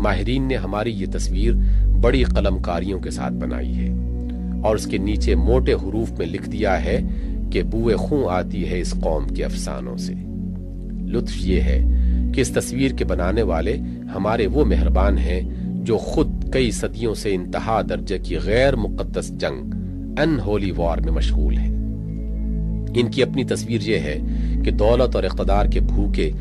ماہرین نے ہماری یہ تصویر بڑی قلم کاریوں کے ساتھ بنائی ہے اور اس کے نیچے موٹے حروف میں لکھ دیا ہے کہ بوئے خون آتی ہے اس قوم کے افسانوں سے۔ لطف یہ ہے کہ اس تصویر کے بنانے والے ہمارے وہ مہربان ہیں جو خود کئی صدیوں سے انتہا درجے کی غیر مقدس جنگ ان ہولی وار میں مشغول ہیں۔ ان کی اپنی تصویر یہ ہے کہ دولت اور اقتدار کے بھوکے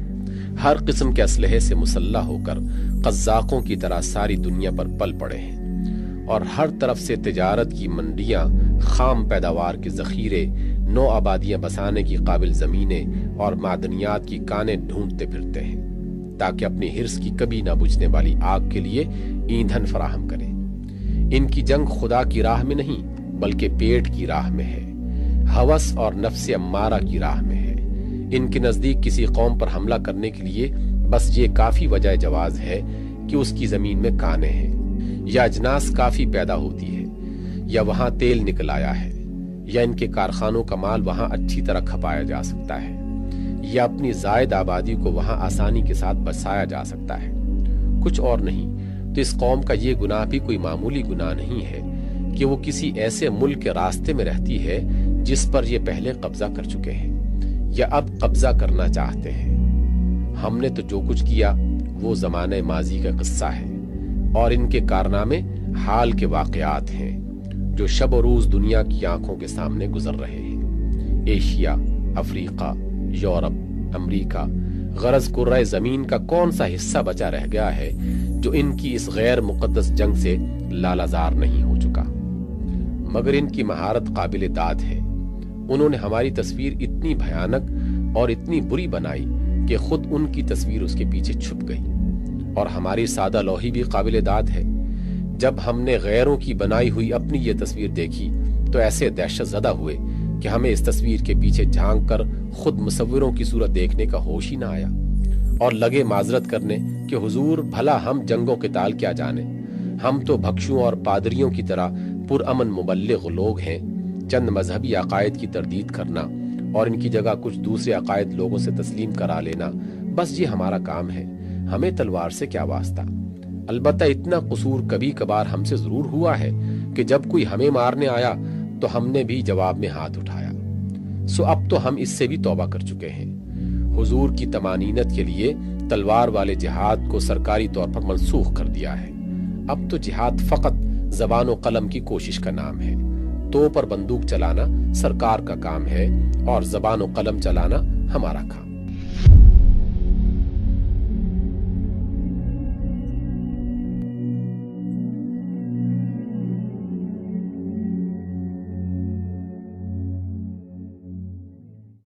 ہر قسم کے اسلحے سے مسلح ہو کر قزاقوں کی طرح ساری دنیا پر پل پڑے ہیں اور ہر طرف سے تجارت کی منڈیاں، خام پیداوار کے ذخیرے، نو آبادیاں بسانے کی قابل زمینیں اور معدنیات کی کانیں ڈھونڈتے پھرتے ہیں تاکہ اپنی ہرس کی کبھی نہ بجھنے والی آگ کے لیے ایندھن فراہم کریں۔ ان کی جنگ خدا کی راہ میں نہیں بلکہ پیٹ کی راہ میں ہے، ہوس اور نفس امارہ کی راہ میں ہے۔ ان کے نزدیک کسی قوم پر حملہ کرنے کے لیے بس یہ کافی وجہ جواز ہے کہ اس کی زمین میں کانیں ہیں، یا اجناس کافی پیدا ہوتی ہے، یا وہاں تیل نکل آیا ہے، یا ان کے کارخانوں کا مال وہاں اچھی طرح کھپایا جا سکتا ہے، یا اپنی زائد آبادی کو وہاں آسانی کے ساتھ بسایا جا سکتا ہے، کچھ اور نہیں۔ تو اس قوم کا یہ گناہ بھی کوئی معمولی گناہ نہیں ہے کہ وہ کسی ایسے ملک کے راستے میں رہتی ہے جس پر یہ پہلے قبضہ کر چکے ہیں یا اب قبضہ کرنا چاہتے ہیں۔ ہم نے تو جو کچھ کیا وہ زمانہ ماضی کا قصہ ہے اور ان کے کارنامے حال کے واقعات ہیں جو شب و روز دنیا کی آنکھوں کے سامنے گزر رہے ہیں۔ ایشیا، افریقہ، یورپ، امریکہ، غرض کرۂ زمین کا کون سا حصہ بچا رہ گیا ہے جو ان کی اس غیر مقدس جنگ سے لالہزار نہیں ہو چکا؟ مگر ان کی مہارت قابل داد ہے۔ انہوں نے ہماری تصویر اتنی بھیانک اور اتنی بری بنائی کہ خود ان کی تصویر اس کے پیچھے چھپ گئی، اور ہماری سادہ لوحی بھی قابل داد ہے۔ جب ہم نے غیروں کی بنائی ہوئی اپنی یہ تصویر دیکھی تو ایسے دہشت زدہ ہوئے کہ ہمیں اس تصویر کے پیچھے جھانک کر خود مصوروں کی صورت دیکھنے کا ہوش ہی نہ آیا، اور لگے معذرت کرنے کہ حضور بھلا ہم جنگ و قتال کیا جانے، ہم تو بھکشوں اور پادریوں کی طرح پرامن مبلغ لوگ ہیں۔ چند مذہبی عقائد کی تردید کرنا اور ان کی جگہ کچھ دوسرے عقائد لوگوں سے تسلیم کرا لینا، بس یہ ہمارا کام ہے، ہمیں تلوار سے کیا واسطہ۔ البتہ اتنا قصور کبھی کبھار ہم سے ضرور ہوا ہے کہ جب کوئی ہمیں مارنے آیا تو ہم نے بھی جواب میں ہاتھ اٹھایا، سو اب تو ہم اس سے بھی توبہ کر چکے ہیں۔ حضور کی طمانینت کے لیے تلوار والے جہاد کو سرکاری طور پر منسوخ کر دیا ہے۔ اب تو جہاد فقط زبان و قلم کی کوشش کا نام ہے۔ تو پر بندوق چلانا سرکار کا کام ہے اور زبان و قلم چلانا ہمارا کام۔